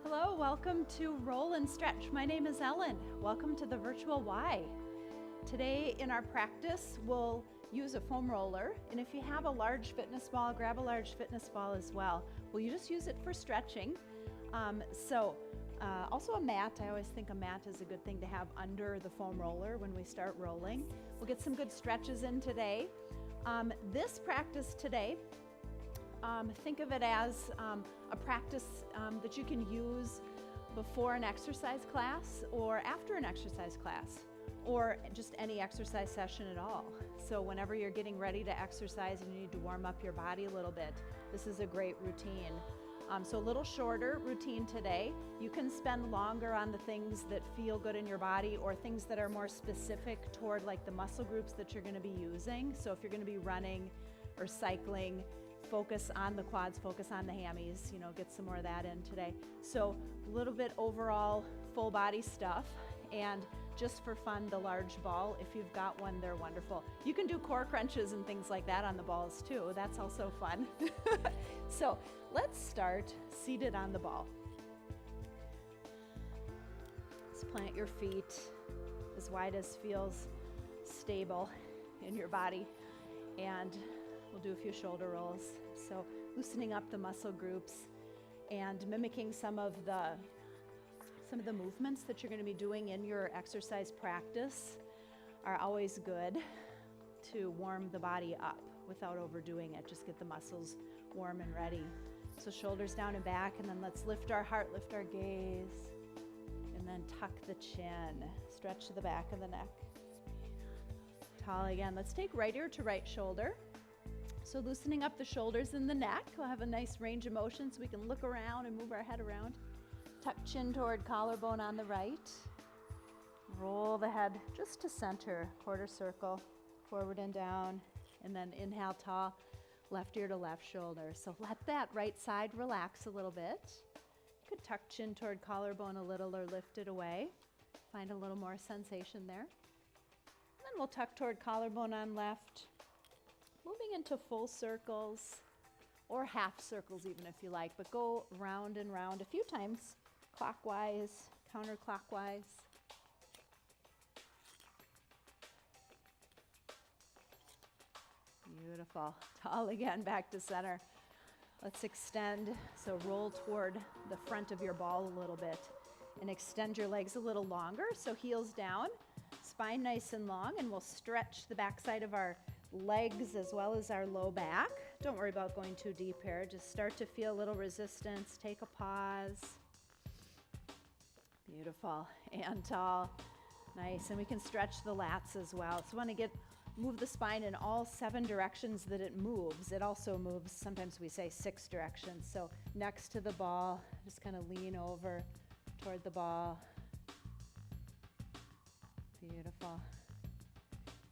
Hello, welcome to Roll and Stretch. My name is Ellen. Welcome to the virtual Y. Today in our practice, we'll use a foam roller, and if you have a large fitness ball, grab a large fitness ball as well. Well, you just use it for stretching. Also a mat. I always think a mat is a good thing to have under the foam roller when we start rolling. We'll get some good stretches in today. This practice today, think of it as a practice that you can use before an exercise class or after an exercise class or just any exercise session at all. So whenever you're getting ready to exercise and you need to warm up your body a little bit, this is a great routine. So a little shorter routine today. You can spend longer on the things that feel good in your body or things that are more specific toward like the muscle groups that you're going to be using. So if you're going to be running or cycling, focus on the quads, focus on the hammies, get some more of that in today. So a little bit overall full body stuff, and just for fun, the large ball, if you've got one, they're wonderful. You can do core crunches and things like that on the balls too. That's also fun. So let's start seated on the ball. Just plant your feet as wide as feels stable in your body, and we'll do a few shoulder rolls. So loosening up the muscle groups and mimicking some of the movements that you're going to be doing in your exercise practice are always good to warm the body up without overdoing it. Just get the muscles warm and ready. So shoulders down and back, and then let's lift our heart, lift our gaze, and then tuck the chin. Stretch to the back of the neck. Tall again. Let's take right ear to right shoulder. So loosening up the shoulders and the neck. We'll have a nice range of motion so we can look around and move our head around. Tuck chin toward collarbone on the right. Roll the head just to center, quarter circle, forward and down, and then inhale tall, left ear to left shoulder. So let that right side relax a little bit. You could tuck chin toward collarbone a little or lift it away. Find a little more sensation there. And then we'll tuck toward collarbone on left, moving into full circles or half circles even if you like, but go round and round a few times, clockwise, counterclockwise. Beautiful. Tall again, back to center. Let's extend. So roll toward the front of your ball a little bit and extend your legs a little longer. So heels down, spine nice and long, and we'll stretch the backside of our legs as well as our low back. Don't worry about going too deep here. Just start to feel a little resistance. Take a pause. Beautiful. And tall. Nice. And we can stretch the lats as well. So want to move the spine in all 7 directions that it moves. It also moves, sometimes we say 6 directions. So next to the ball, just kind of lean over toward the ball. Beautiful.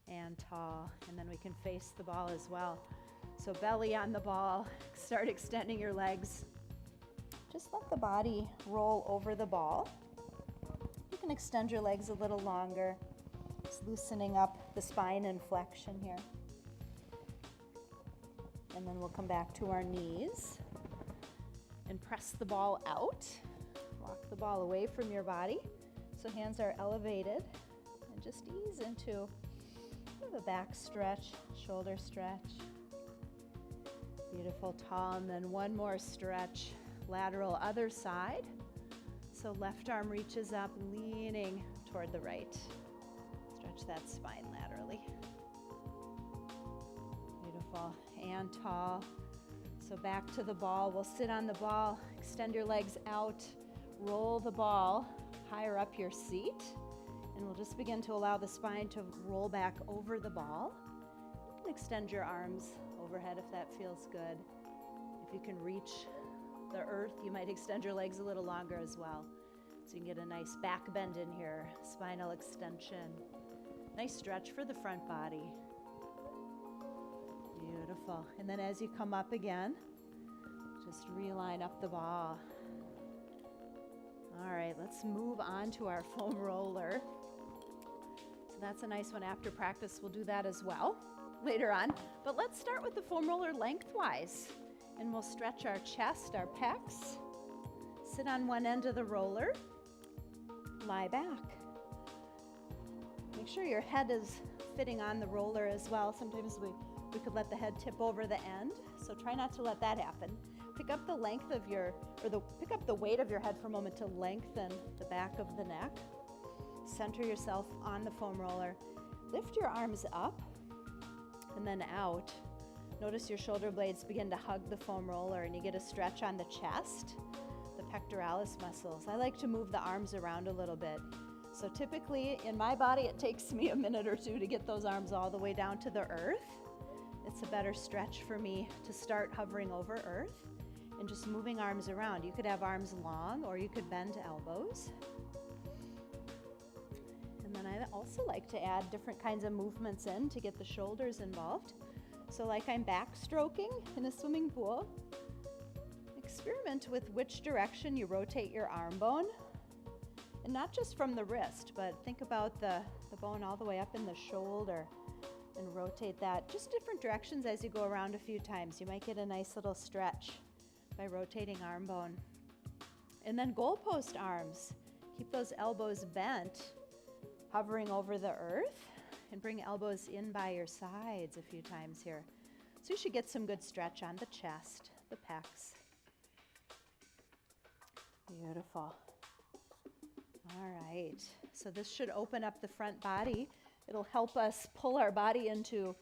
And tall, and then we can face the ball as well. So belly on the ball, start extending your legs. Just let the body roll over the ball. You can extend your legs a little longer, just loosening up the spine and flexion here. And then we'll come back to our knees and press the ball out. Walk the ball away from your body. So hands are elevated, and just ease into the back stretch, shoulder stretch. Beautiful, tall, and then one more stretch, lateral other side. So left arm reaches up, leaning toward the right. Stretch that spine laterally. Beautiful, and tall. So back to the ball. We'll sit on the ball, extend your legs out, roll the ball higher up your seat. And we'll just begin to allow the spine to roll back over the ball. You can extend your arms overhead if that feels good. If you can reach the earth, you might extend your legs a little longer as well. So you can get a nice back bend in here, spinal extension. Nice stretch for the front body. Beautiful. And then as you come up again, just realign up the ball. All right, let's move on to our foam roller. So that's a nice one after practice. We'll do that as well later on. But let's start with the foam roller lengthwise. And we'll stretch our chest, our pecs, Sit on one end of the roller, lie back. Make sure your head is fitting on the roller as well. Sometimes we could let the head tip over the end, so try not to let that happen. Pick up the length of pick up the weight of your head for a moment to lengthen the back of the neck. Center yourself on the foam roller. Lift your arms up and then out. Notice your shoulder blades begin to hug the foam roller and you get a stretch on the chest, the pectoralis muscles. I like to move the arms around a little bit. So typically in my body, it takes me a minute or two to get those arms all the way down to the earth. It's a better stretch for me to start hovering over earth and just moving arms around. You could have arms long or you could bend elbows. And then I also like to add different kinds of movements in to get the shoulders involved. So like I'm backstroking in a swimming pool, experiment with which direction you rotate your arm bone. And not just from the wrist, but think about the bone all the way up in the shoulder and rotate that. Just different directions as you go around a few times. You might get a nice little stretch by rotating arm bone. And then goalpost arms. Keep those elbows bent, hovering over the earth, and bring elbows in by your sides a few times here. So you should get some good stretch on the chest, the pecs. Beautiful. All right, so this should open up the front body. It'll help us pull our body into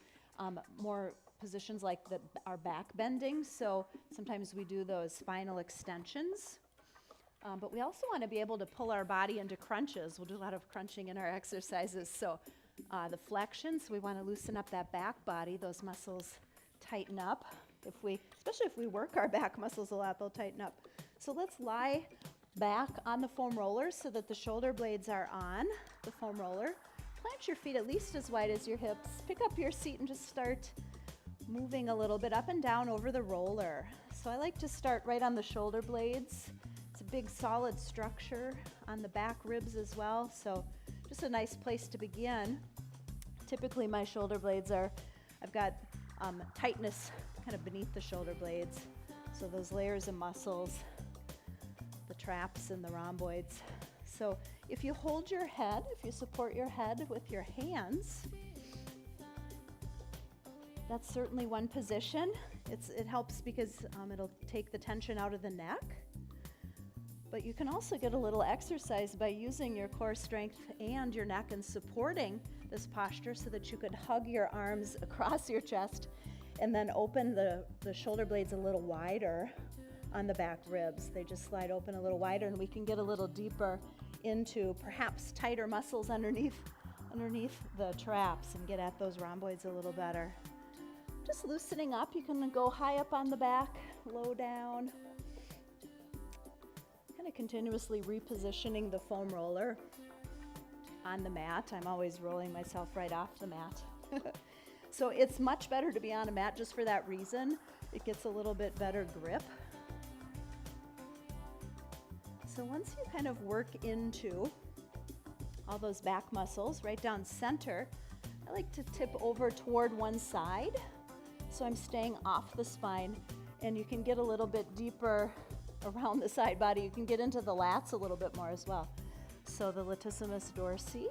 more positions like our back bending. So sometimes we do those spinal extensions. But we also want to be able to pull our body into crunches. We'll do a lot of crunching in our exercises. So the flexions, we want to loosen up that back body. Those muscles tighten up. Especially if we work our back muscles a lot, they'll tighten up. So let's lie back on the foam roller so that the shoulder blades are on the foam roller. Plant your feet at least as wide as your hips. Pick up your seat and just start moving a little bit up and down over the roller. So I like to start right on the shoulder blades. It's a big solid structure on the back ribs as well, so just a nice place to begin. Typically my shoulder blades I've got tightness kind of beneath the shoulder blades, so those layers of muscles, the traps and the rhomboids. So if you hold your head, if you support your head with your hands, that's certainly one position. It helps because it'll take the tension out of the neck. But you can also get a little exercise by using your core strength and your neck and supporting this posture so that you could hug your arms across your chest and then open the shoulder blades a little wider on the back ribs. They just slide open a little wider and we can get a little deeper into perhaps tighter muscles underneath the traps and get at those rhomboids a little better. Just loosening up. You can go high up on the back, low down. Kind of continuously repositioning the foam roller on the mat. I'm always rolling myself right off the mat. So it's much better to be on a mat just for that reason. It gets a little bit better grip. So once you kind of work into all those back muscles right down center, I like to tip over toward one side. So I'm staying off the spine, and you can get a little bit deeper around the side body. You can get into the lats a little bit more as well. So the latissimus dorsi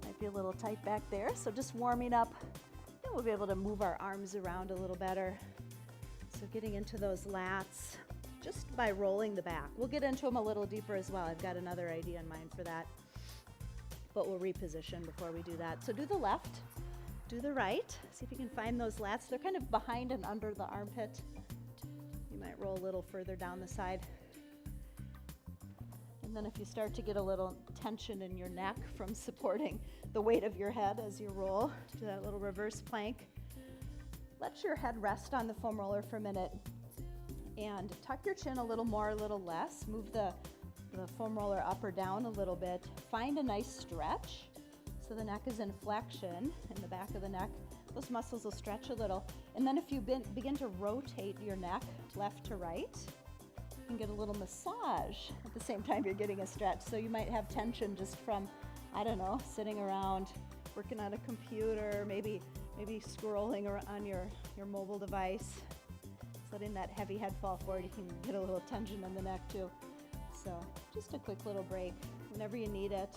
might be a little tight back there. So just warming up, then we'll be able to move our arms around a little better. So getting into those lats just by rolling the back. We'll get into them a little deeper as well. I've got another idea in mind for that, but we'll reposition before we do that. So do the left, do the right. See if you can find those lats. They're kind of behind and under the armpit. You might roll a little further down the side. And then if you start to get a little tension in your neck from supporting the weight of your head as you roll, do that little reverse plank. Let your head rest on the foam roller for a minute and tuck your chin a little more, a little less. Move the foam roller up or down a little bit. Find a nice stretch so the neck is in flexion in the back of the neck. Those muscles will stretch a little. And then if you begin to rotate your neck left to right, you can get a little massage at the same time you're getting a stretch. So you might have tension just from, I don't know, sitting around, working on a computer, maybe scrolling on your mobile device. Just letting that heavy head fall forward. You can get a little tension in the neck too. So just a quick little break whenever you need it.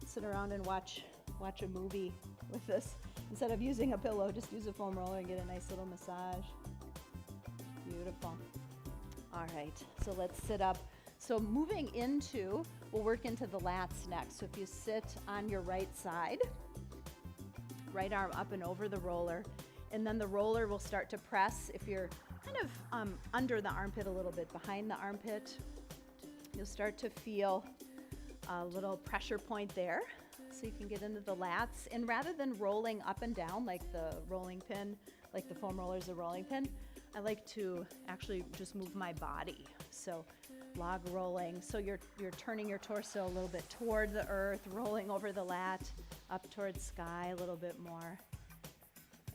Sit around and watch a movie with this. Instead of using a pillow, just use a foam roller and get a nice little massage. Beautiful. All right, so let's sit up. So moving into, we'll work into the lats next. So if you sit on your right side, right arm up and over the roller, and then the roller will start to press. If you're kind of under the armpit a little bit, behind the armpit, you'll start to feel a little pressure point there. So you can get into the lats. And rather than rolling up and down like the rolling pin, like the foam roller is a rolling pin, I like to actually just move my body. So log rolling. So you're turning your torso a little bit toward the earth, rolling over the lat, up towards sky a little bit more.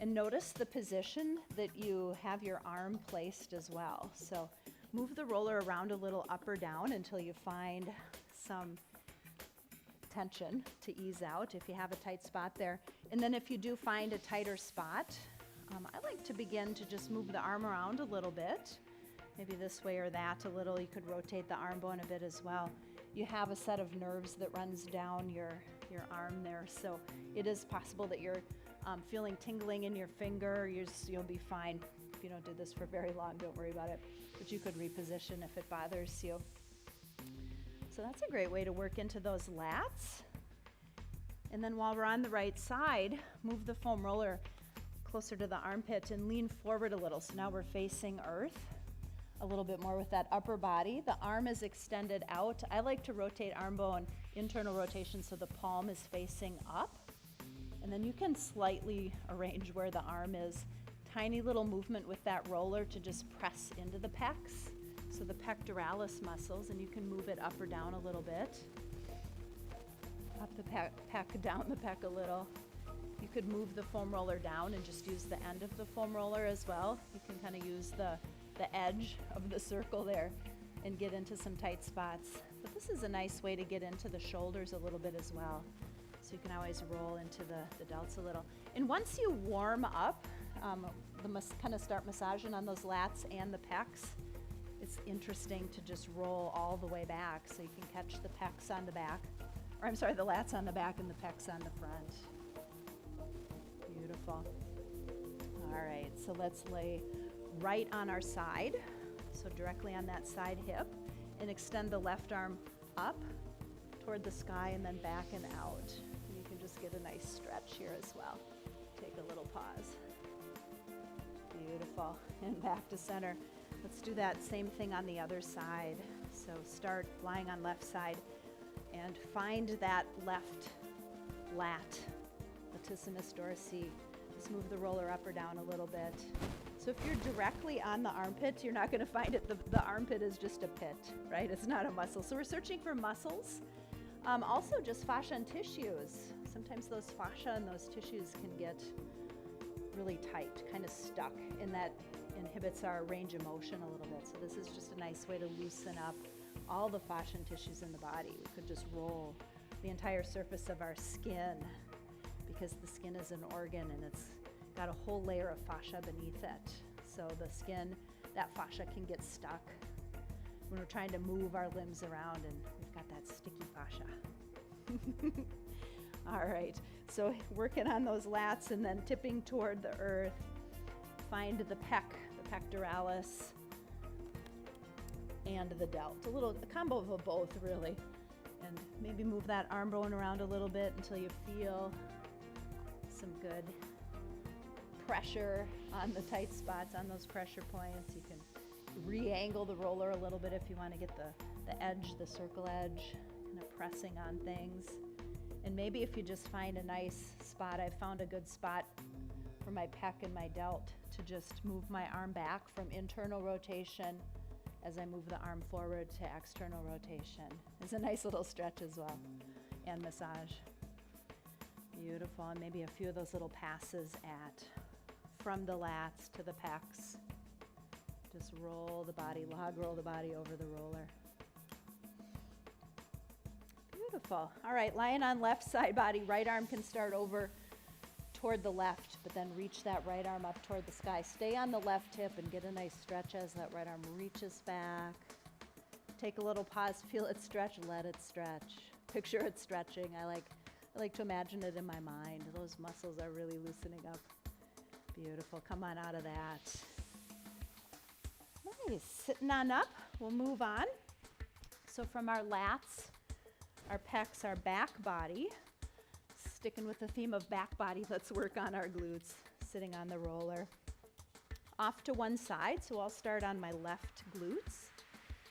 And notice the position that you have your arm placed as well. So move the roller around a little up or down until you find some tension to ease out if you have a tight spot there. And then if you do find a tighter spot, I like to begin to just move the arm around a little bit, maybe this way or that a little. You could rotate the arm bone a bit as well. You have a set of nerves that runs down your arm there, so it is possible that you're feeling tingling in your finger. You'll be fine. If you don't do this for very long, don't worry about it, but you could reposition if it bothers you. So that's a great way to work into those lats. And then while we're on the right side, move the foam roller closer to the armpit and lean forward a little. So now we're facing earth a little bit more with that upper body. The arm is extended out. I like to rotate arm bone, internal rotation, so the palm is facing up. And then you can slightly arrange where the arm is. Tiny little movement with that roller to just press into the pecs. So the pectoralis muscles, and you can move it up or down a little bit. Up the pec, down the pec a little. You could move the foam roller down and just use the end of the foam roller as well. You can kind of use the edge of the circle there and get into some tight spots. But this is a nice way to get into the shoulders a little bit as well. So you can always roll into the delts a little. And once you warm up, kind of start massaging on those lats and the pecs, it's interesting to just roll all the way back so you can catch the pecs on the back, or I'm sorry, the lats on the back and the pecs on the front. Beautiful. All right, so let's lay right on our side, so directly on that side hip, and extend the left arm up toward the sky and then back and out. And you can just get a nice stretch here as well. Take a little pause. Beautiful. And back to center. Let's do that same thing on the other side. So start lying on left side and find that left lat, latissimus dorsi. Just move the roller up or down a little bit. So if you're directly on the armpit, you're not going to find it. The armpit is just a pit, right? It's not a muscle. So we're searching for muscles. Also just fascia and tissues. Sometimes those fascia and those tissues can get really tight, kind of stuck, and that inhibits our range of motion a little bit. So this is just a nice way to loosen up all the fascia and tissues in the body. We could just roll the entire surface of our skin, because the skin is an organ and it's got a whole layer of fascia beneath it. So the skin, that fascia can get stuck when we're trying to move our limbs around, and we've got that sticky fascia. All right, so working on those lats and then tipping toward the earth. Find the pec, the pectoralis, and the delt. A combo of both, really. And maybe move that arm bone around a little bit until you feel some good pressure on the tight spots, on those pressure points. You can re-angle the roller a little bit if you want to get the edge, the circle edge, kind of pressing on things. And maybe if you just find a nice spot, I found a good spot for my pec and my delt to just move my arm back from internal rotation as I move the arm forward to external rotation. It's a nice little stretch as well, and massage. Beautiful, and maybe a few of those little passes from the lats to the pecs. Just roll the body, log roll the body over the roller. Beautiful. All right, lying on left side body, right arm can start over toward the left, but then reach that right arm up toward the sky. Stay on the left hip and get a nice stretch as that right arm reaches back. Take a little pause, feel it stretch, let it stretch. Picture it stretching. I like to imagine it in my mind. Those muscles are really loosening up. Beautiful. Come on out of that. Nice. Sitting on up, we'll move on. So from our lats, our pecs, our back body, sticking with the theme of back body, let's work on our glutes, sitting on the roller. Off to one side, so I'll start on my left glutes.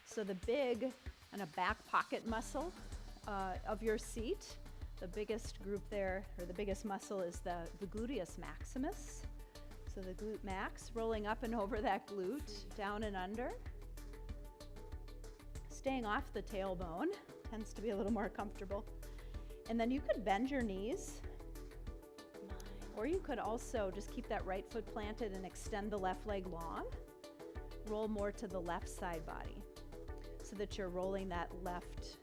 So the big and a back pocket muscle of your seat, the biggest group there, or the biggest muscle is the gluteus maximus. So the glute max, rolling up and over that glute, down and under. Staying off the tailbone, tends to be a little more comfortable. And then you could bend your knees, or you could also just keep that right foot planted and extend the left leg long. Roll more to the left side body so that you're rolling that left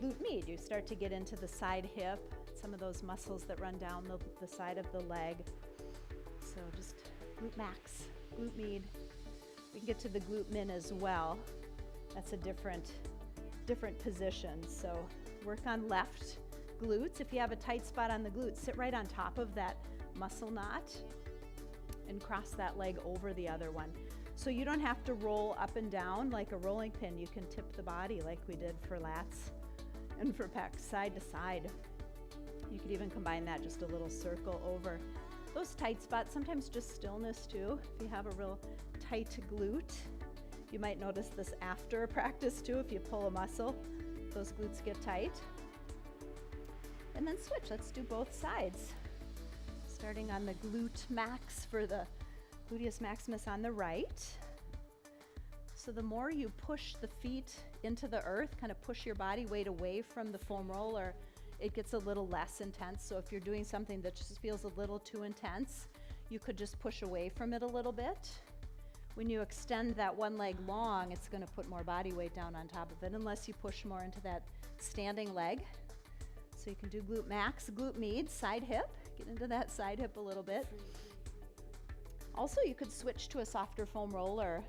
glute med. You start to get into the side hip, some of those muscles that run down the side of the leg. So just glute max, glute med. We can get to the glute min as well. That's a different position. So work on left glutes. If you have a tight spot on the glute, sit right on top of that muscle knot and cross that leg over the other one. So you don't have to roll up and down like a rolling pin. You can tip the body like we did for lats and for pecs, side to side. You could even combine that, just a little circle over. Those tight spots, sometimes just stillness too. If you have a real tight glute, you might notice this after practice too. If you pull a muscle, those glutes get tight. And then switch, let's do both sides. Starting on the glute max for the gluteus maximus on the right. So the more you push the feet into the earth, kind of push your body weight away from the foam roller, it gets a little less intense. So if you're doing something that just feels a little too intense, you could just push away from it a little bit. When you extend that one leg long, it's going to put more body weight down on top of it, unless you push more into that standing leg. So you can do glute max, glute med, side hip. Get into that side hip a little bit. Also, you could switch to a softer foam roller.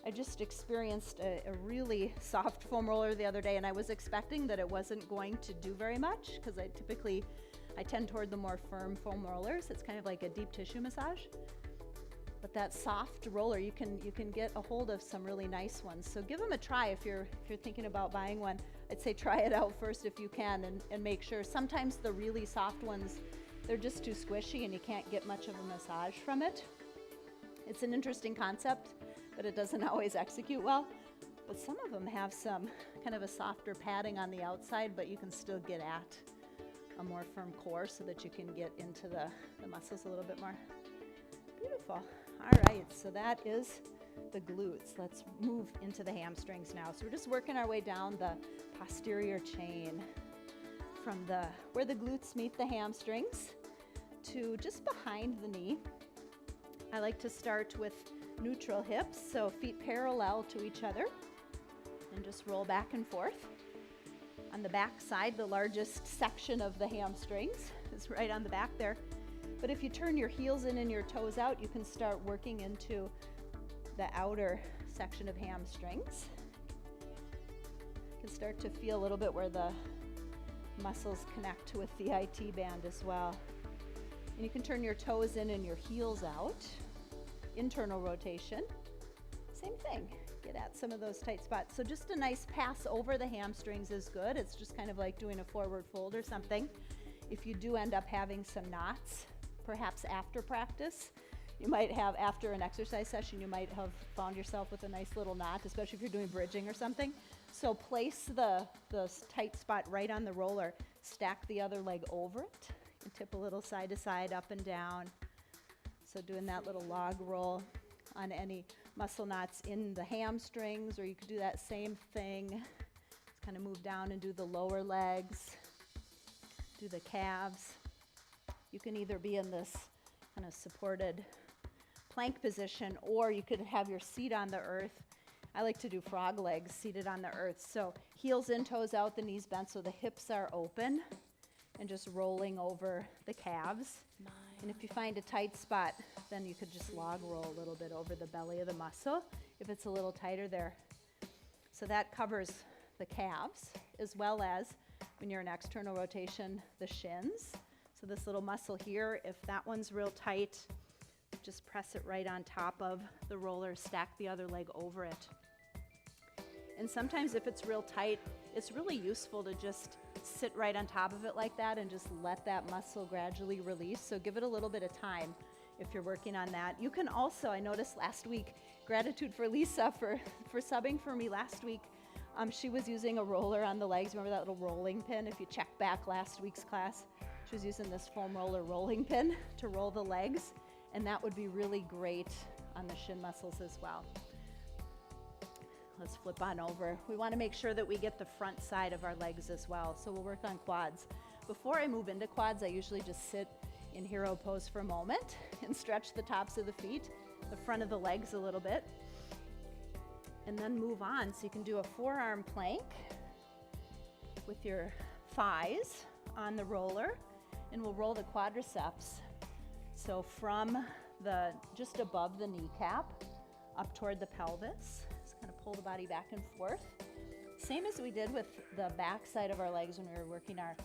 I just experienced a really soft foam roller the other day, and I was expecting that it wasn't going to do very much, because I tend toward the more firm foam rollers. It's kind of like a deep tissue massage. But that soft roller, you can get a hold of some really nice ones. So give them a try if you're thinking about buying one. I'd say try it out first if you can, and make sure. Sometimes the really soft ones, they're just too squishy and you can't get much of a massage from it. It's an interesting concept, but it doesn't always execute well. But some of them have some kind of a softer padding on the outside, but you can still get at a more firm core so that you can get into the muscles a little bit more. Beautiful. All right, so that is the glutes. Let's move into the hamstrings now. So we're just working our way down the posterior chain from where the glutes meet the hamstrings to just behind the knee. I like to start with neutral hips, so feet parallel to each other, and just roll back and forth. On the back side, the largest section of the hamstrings is right on the back there. But if you turn your heels in and your toes out, you can start working into the outer section of hamstrings. You can start to feel a little bit where the muscles connect with the IT band as well. And you can turn your toes in and your heels out. Internal rotation. Same thing. Get at some of those tight spots. So just a nice pass over the hamstrings is good. It's just kind of like doing a forward fold or something. If you do end up having some knots, perhaps after practice, you might have, after an exercise session, you might have found yourself with a nice little knot, especially if you're doing bridging or something. So place the tight spot right on the roller, stack the other leg over it, and tip a little side to side, up and down. So doing that little log roll on any muscle knots in the hamstrings, or you could do that same thing. Just kind of move down and do the lower legs, do the calves. You can either be in this kind of supported plank position, or you could have your seat on the earth. I like to do frog legs seated on the earth. So heels in, toes out, the knees bent so the hips are open, and just rolling over the calves. And if you find a tight spot, then you could just log roll a little bit over the belly of the muscle if it's a little tighter there. So that covers the calves, as well as, when you're in external rotation, the shins. So this little muscle here, if that one's real tight, just press it right on top of the roller, stack the other leg over it. And sometimes if it's real tight, it's really useful to just sit right on top of it like that and just let that muscle gradually release. So give it a little bit of time if you're working on that. You can also, I noticed last week, gratitude for Lisa for subbing for me last week. She was using a roller on the legs. Remember that little rolling pin? If you check back last week's class, she was using this foam roller rolling pin to roll the legs, and that would be really great on the shin muscles as well. Let's flip on over. We want to make sure that we get the front side of our legs as well. So we'll work on quads. Before I move into quads, I usually just sit in hero pose for a moment and stretch the tops of the feet, the front of the legs a little bit, and then move on. So you can do a forearm plank with your thighs on the roller, and we'll roll the quadriceps. So from just above the kneecap up toward the pelvis. Kind of pull the body back and forth. Same as we did with the back side of our legs when we were working our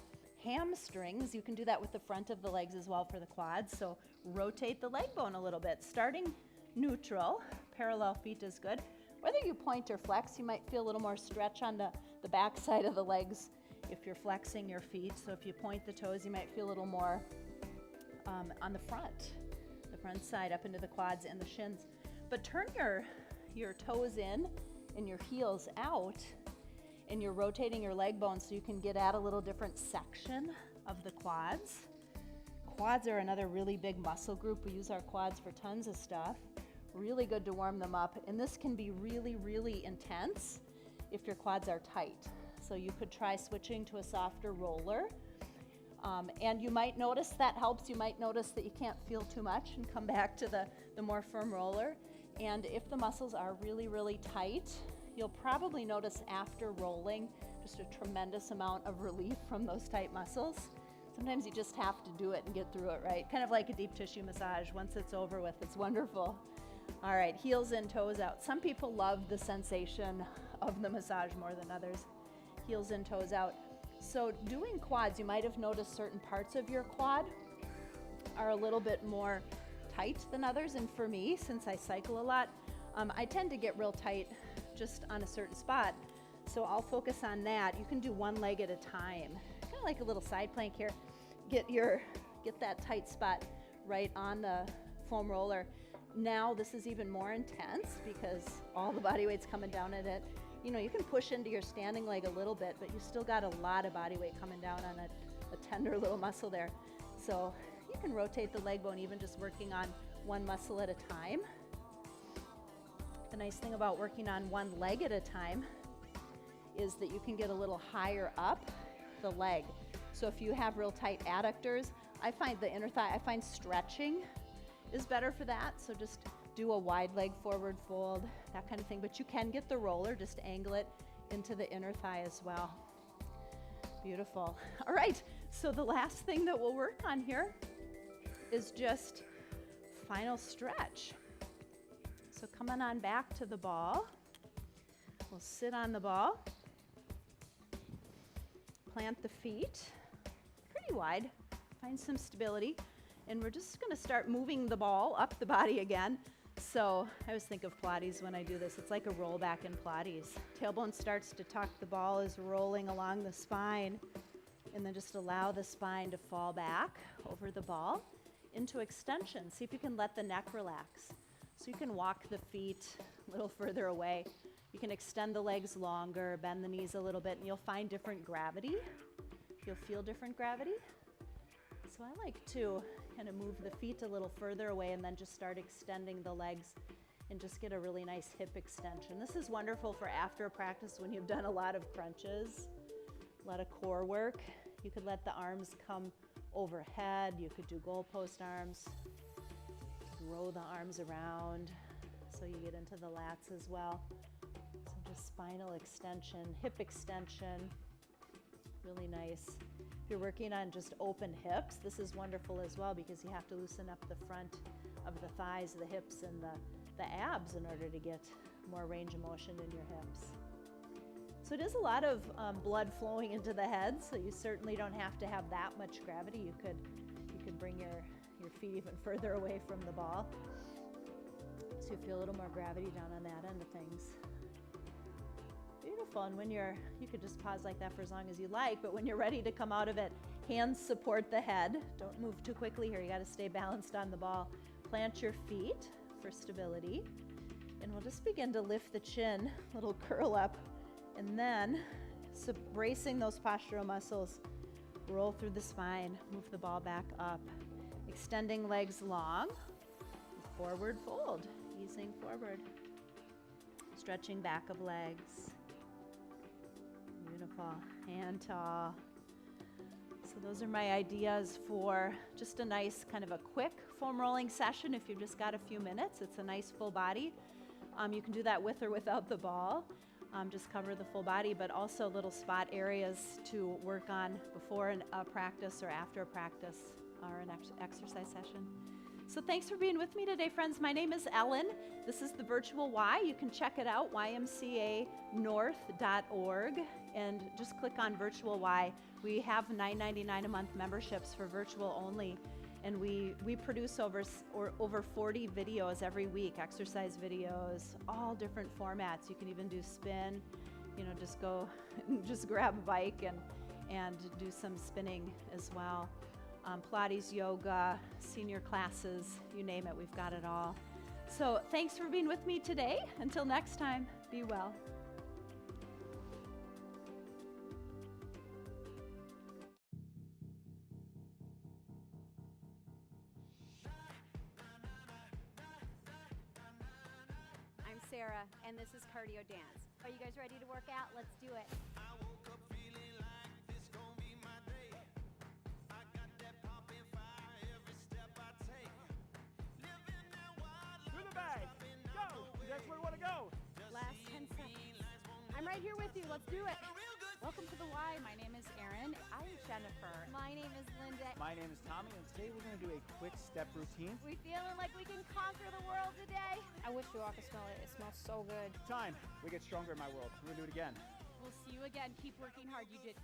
hamstrings. You can do that with the front of the legs as well for the quads. So rotate the leg bone a little bit. Starting neutral, parallel feet is good. Whether you point or flex, you might feel a little more stretch on the back side of the legs if you're flexing your feet. So if you point the toes, you might feel a little more on the front side up into the quads and the shins. But turn your toes in and your heels out, and you're rotating your leg bones so you can get at a little different section of the quads. Quads are another really big muscle group. We use our quads for tons of stuff. Really good to warm them up, and this can be really, really intense if your quads are tight. So you could try switching to a softer roller, and you might notice that helps. You might notice that you can't feel too much and come back to the more firm roller. And if the muscles are really, really tight, you'll probably notice after rolling just a tremendous amount of relief from those tight muscles. Sometimes you just have to do it and get through it, right? Kind of like a deep tissue massage. Once it's over with, it's wonderful. All right, heels in, toes out. Some people love the sensation of the massage more than others. Heels in, toes out. So doing quads, you might have noticed certain parts of your quad are a little bit more tight than others, and for me, since I cycle a lot, I tend to get real tight just on a certain spot, so I'll focus on that. You can do one leg at a time, kind of like a little side plank here. Get that tight spot right on the foam roller. Now this is even more intense because all the body weight's coming down at it. You know, you can push into your standing leg a little bit, but you still got a lot of body weight coming down on a tender little muscle there. So you can rotate the leg bone even just working on one muscle at a time. The nice thing about working on one leg at a time is that you can get a little higher up the leg. So if you have real tight adductors, I find the inner thigh, I find stretching is better for that. So just do a wide leg forward fold, that kind of thing. But you can get the roller, just angle it into the inner thigh as well. Beautiful. All right, so the last thing that we'll work on here is just final stretch. So coming on back to the ball, we'll sit on the ball, plant the feet pretty wide, find some stability, and we're just going to start moving the ball up the body again. So I always think of Pilates when I do this. It's like a roll back in Pilates. Tailbone starts to tuck, the ball is rolling along the spine, and then just allow the spine to fall back over the ball into extension. See if you can let the neck relax. So you can walk the feet a little further away. You can extend the legs longer, bend the knees a little bit, and you'll find different gravity. You'll feel different gravity. So I like to kind of move the feet a little further away and then just start extending the legs and just get a really nice hip extension. This is wonderful for after practice when you've done a lot of crunches, a lot of core work. You could let the arms come overhead. You could do goalpost arms. Roll the arms around so you get into the lats as well. So just spinal extension, hip extension, really nice. If you're working on just open hips, this is wonderful as well because you have to loosen up the front of the thighs, the hips, and the abs in order to get more range of motion in your hips. So it is a lot of blood flowing into the head, so you certainly don't have to have that much gravity. You could bring your feet even further away from the ball, so you feel a little more gravity down on that end of things. Beautiful. And you could just pause like that for as long as you like, but when you're ready to come out of it, hands support the head. Don't move too quickly here. You got to stay balanced on the ball. Plant your feet for stability, and we'll just begin to lift the chin, little curl up. And then, bracing those postural muscles, roll through the spine, move the ball back up, extending legs long, forward fold, easing forward, stretching back of legs. Beautiful, hand tall. So those are my ideas for just a nice kind of a quick foam rolling session if you've just got a few minutes. It's a nice full body. You can do that with or without the ball. Just cover the full body, but also little spot areas to work on before a practice or after a practice or an exercise session. So thanks for being with me today, friends. My name is Ellen. This is the Virtual Y. You can check it out, ymcanorth.org, and just click on Virtual Y. We have $9.99 a month memberships for virtual only, and we produce over 40 videos every week, exercise videos, all different formats. You can even do spin, just grab a bike and do some spinning as well. Pilates, yoga, senior classes, you name it, we've got it all. So thanks for being with me today. Until next time, be well. I'm Sarah, and this is Cardio Dance. Are you guys ready to work out? Let's do it. That's where we want to go. Last 10 seconds. I'm right here with you. Let's do it. Welcome to the Y. My name is Erin. I'm Jennifer. My name is Linda. My name is Tommy, and today we're going to do a quick step routine. We feeling like we can conquer the world today. I wish you all could smell it. It smells so good. Time. We get stronger in my world. We're going to do it again. We'll see you again. Keep working hard. You did